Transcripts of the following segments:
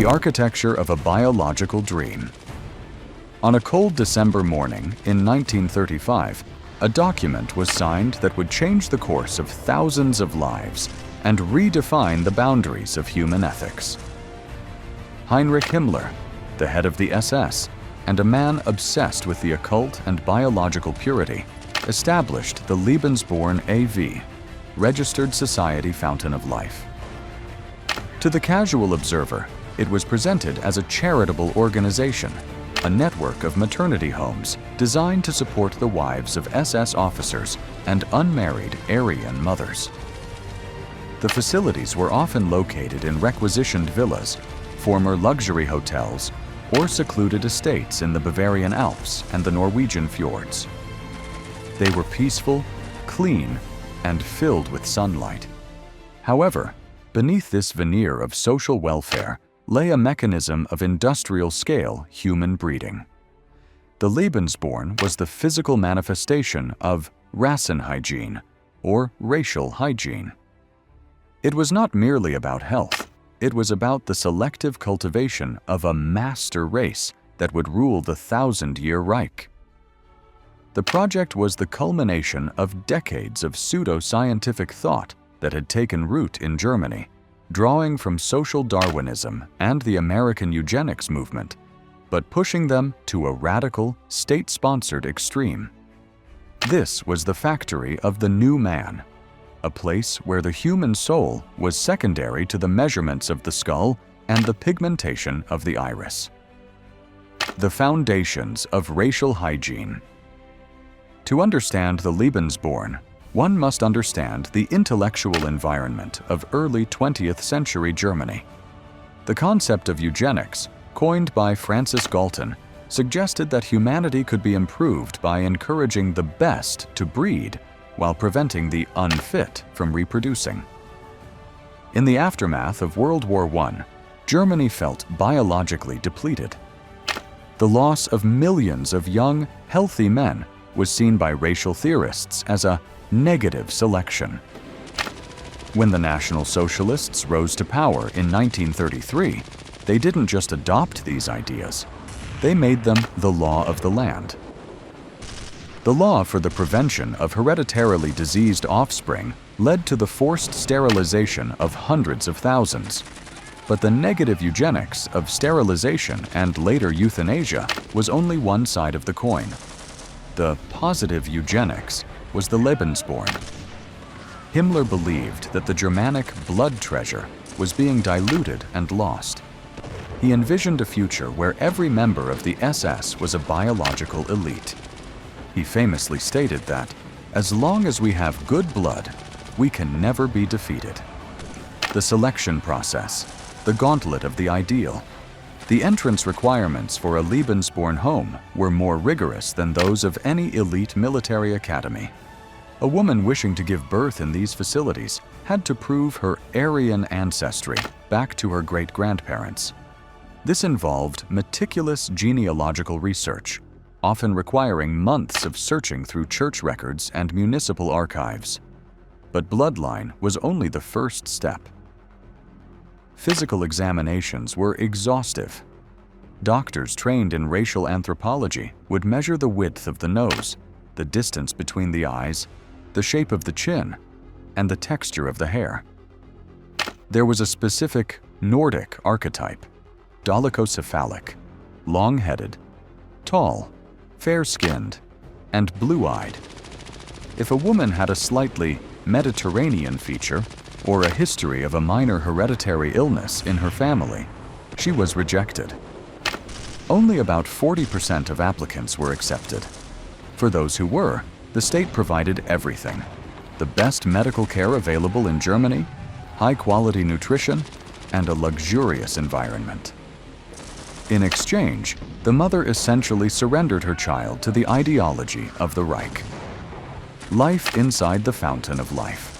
architecture of a biological dream. On a cold December morning in 1935, a document was signed that would change the course of thousands of lives and redefine the boundaries of human ethics. Heinrich Himmler, the head of the SS, and a man obsessed with the occult and biological purity, established the Lebensborn AV, Registered Society Fountain of Life. To the casual observer, it was presented as a charitable organization, a network of maternity homes designed to support the wives of SS officers and unmarried Aryan mothers. The facilities were often located in requisitioned villas, former luxury hotels, or secluded estates in the Bavarian Alps and the Norwegian fjords. They were peaceful, clean, and filled with sunlight. However, beneath this veneer of social welfare lay a mechanism of industrial-scale human breeding. The Lebensborn was the physical manifestation of Rassenhygiene, or racial hygiene. It was not merely about health. It was about the selective cultivation of a master race that would rule the 1,000-year Reich. The project was the culmination of decades of pseudo-scientific thought that had taken root in Germany, drawing from social Darwinism and the American eugenics movement, but pushing them to a radical, state-sponsored extreme. This was the factory of the new man, a place where the human soul was secondary to the measurements of the skull and the pigmentation of the iris. The foundations of racial hygiene. To understand the Lebensborn, one must understand the intellectual environment of early 20th century Germany. The concept of eugenics, coined by Francis Galton, suggested that humanity could be improved by encouraging the best to breed while preventing the unfit from reproducing. In the aftermath of World War I, Germany felt biologically depleted. The loss of millions of young, healthy men was seen by racial theorists as a negative selection. When the National Socialists rose to power in 1933, they didn't just adopt these ideas, they made them the law of the land. The law for the prevention of hereditarily diseased offspring led to the forced sterilization of hundreds of thousands. But the negative eugenics of sterilization and later euthanasia was only one side of the coin. The positive eugenics was the Lebensborn. Himmler believed that the Germanic blood treasure was being diluted and lost. He envisioned a future where every member of the SS was a biological elite. He famously stated that, as long as we have good blood, we can never be defeated. The selection process, the gauntlet of the ideal. The entrance requirements for a Lebensborn home were more rigorous than those of any elite military academy. A woman wishing to give birth in these facilities had to prove her Aryan ancestry back to her great-grandparents. This involved meticulous genealogical research, often requiring months of searching through church records and municipal archives. But bloodline was only the first step. Physical examinations were exhaustive. Doctors trained in racial anthropology would measure the width of the nose, the distance between the eyes, the shape of the chin, and the texture of the hair. There was a specific Nordic archetype, dolichocephalic, long-headed, tall, fair-skinned, and blue-eyed. If a woman had a slightly Mediterranean feature or a history of a minor hereditary illness in her family, she was rejected. Only about 40% of applicants were accepted. For those who were, the state provided everything: the best medical care available in Germany, high-quality nutrition, and a luxurious environment. In exchange, the mother essentially surrendered her child to the ideology of the Reich. Life inside the fountain of life.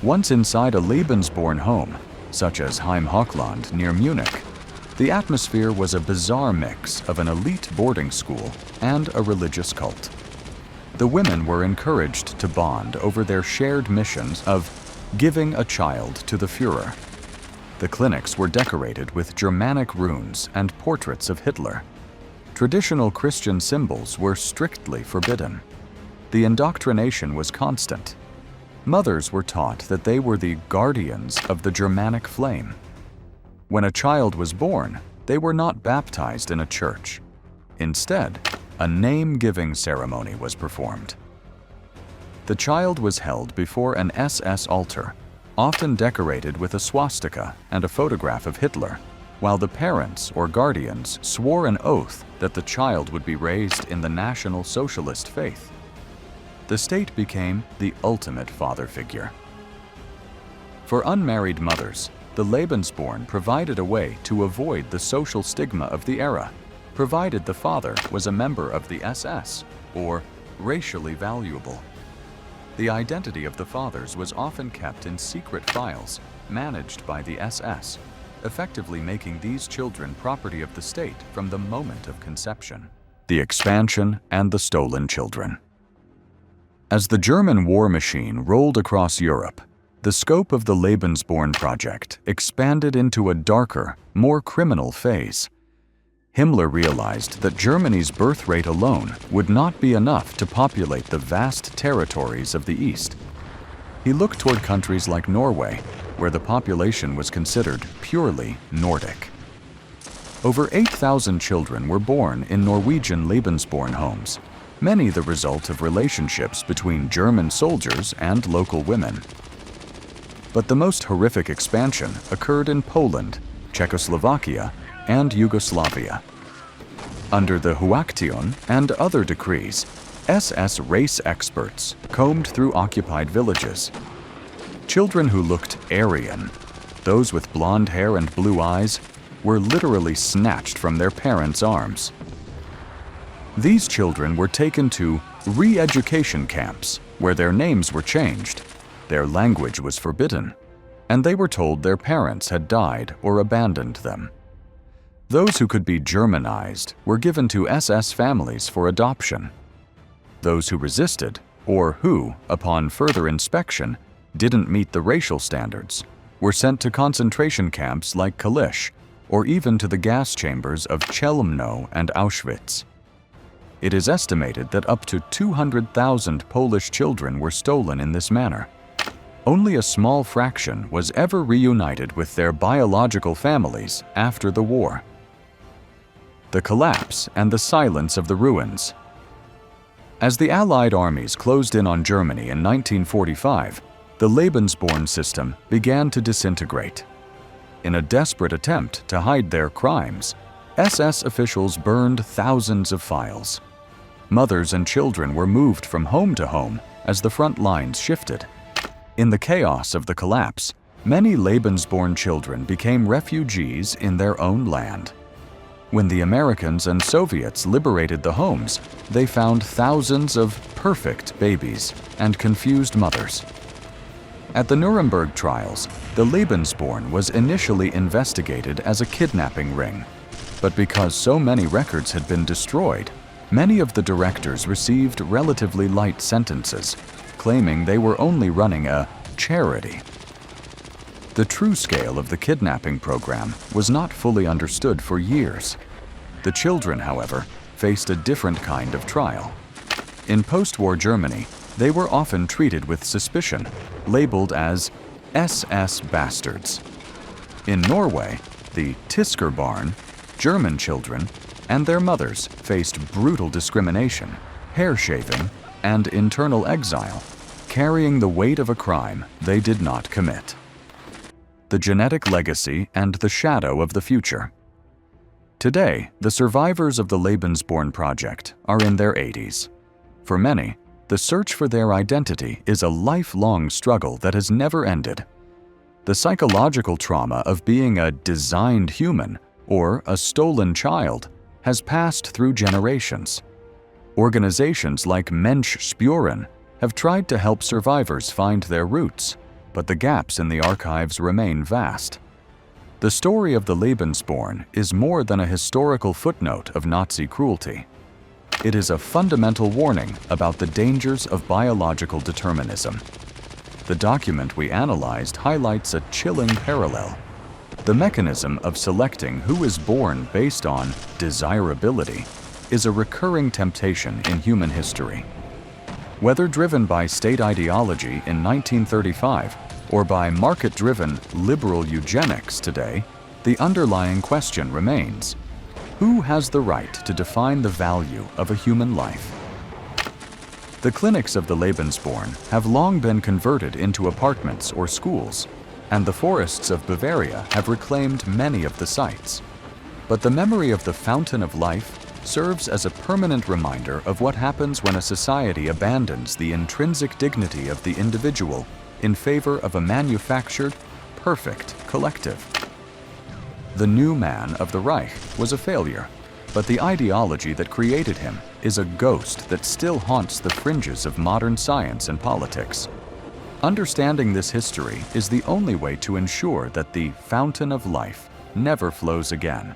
Once inside a Lebensborn home, such as Heim-Hochland near Munich, the atmosphere was a bizarre mix of an elite boarding school and a religious cult. The women were encouraged to bond over their shared missions of giving a child to the Führer. The clinics were decorated with Germanic runes and portraits of Hitler. Traditional Christian symbols were strictly forbidden. The indoctrination was constant. Mothers were taught that they were the guardians of the Germanic flame. When a child was born, they were not baptized in a church. Instead, a name-giving ceremony was performed. The child was held before an SS altar, often decorated with a swastika and a photograph of Hitler, while the parents or guardians swore an oath that the child would be raised in the National Socialist faith. The state became the ultimate father figure. For unmarried mothers, the Lebensborn provided a way to avoid the social stigma of the era, provided the father was a member of the SS or racially valuable. The identity of the fathers was often kept in secret files managed by the SS, effectively making these children property of the state from the moment of conception. The expansion and the stolen children. As the German war machine rolled across Europe, the scope of the Lebensborn project expanded into a darker, more criminal phase. Himmler realized that Germany's birth rate alone would not be enough to populate the vast territories of the East. He looked toward countries like Norway, where the population was considered purely Nordic. Over 8,000 children were born in Norwegian Lebensborn homes, many the result of relationships between German soldiers and local women. But the most horrific expansion occurred in Poland, Czechoslovakia, and Yugoslavia. Under the Huaktion and other decrees, SS race experts combed through occupied villages. Children who looked Aryan, those with blonde hair and blue eyes, were literally snatched from their parents' arms. These children were taken to re-education camps where their names were changed, their language was forbidden, and they were told their parents had died or abandoned them. Those who could be Germanized were given to SS families for adoption. Those who resisted, or who, upon further inspection, didn't meet the racial standards, were sent to concentration camps like Kalisz, or even to the gas chambers of Chelmno and Auschwitz. It is estimated that up to 200,000 Polish children were stolen in this manner. Only a small fraction was ever reunited with their biological families after the war. The collapse and the silence of the ruins. As the Allied armies closed in on Germany in 1945, the Lebensborn system began to disintegrate. In a desperate attempt to hide their crimes, SS officials burned thousands of files. Mothers and children were moved from home to home as the front lines shifted. In the chaos of the collapse, many Lebensborn children became refugees in their own land. When the Americans and Soviets liberated the homes, they found thousands of perfect babies and confused mothers. At the Nuremberg trials, the Lebensborn was initially investigated as a kidnapping ring, but because so many records had been destroyed, many of the directors received relatively light sentences, claiming they were only running a charity. The true scale of the kidnapping program was not fully understood for years. The children, however, faced a different kind of trial. In post-war Germany, they were often treated with suspicion, labeled as SS bastards. In Norway, the Tiskerbarn, German children, and their mothers faced brutal discrimination, hair shaving, and internal exile, carrying the weight of a crime they did not commit. The genetic legacy and the shadow of the future. Today, the survivors of the Lebensborn project are in their 80s. For many, the search for their identity is a lifelong struggle that has never ended. The psychological trauma of being a designed human or a stolen child has passed through generations. Organizations like Mensch Spüren have tried to help survivors find their roots, but the gaps in the archives remain vast. The story of the Lebensborn is more than a historical footnote of Nazi cruelty. It is a fundamental warning about the dangers of biological determinism. The document we analyzed highlights a chilling parallel. The mechanism of selecting who is born based on desirability is a recurring temptation in human history. Whether driven by state ideology in 1935 or by market-driven liberal eugenics today, the underlying question remains: who has the right to define the value of a human life? The clinics of the Lebensborn have long been converted into apartments or schools, and the forests of Bavaria have reclaimed many of the sites. But the memory of the Fountain of Life serves as a permanent reminder of what happens when a society abandons the intrinsic dignity of the individual in favor of a manufactured, perfect collective. The new man of the Reich was a failure, but the ideology that created him is a ghost that still haunts the fringes of modern science and politics. Understanding this history is the only way to ensure that the Fountain of Life never flows again.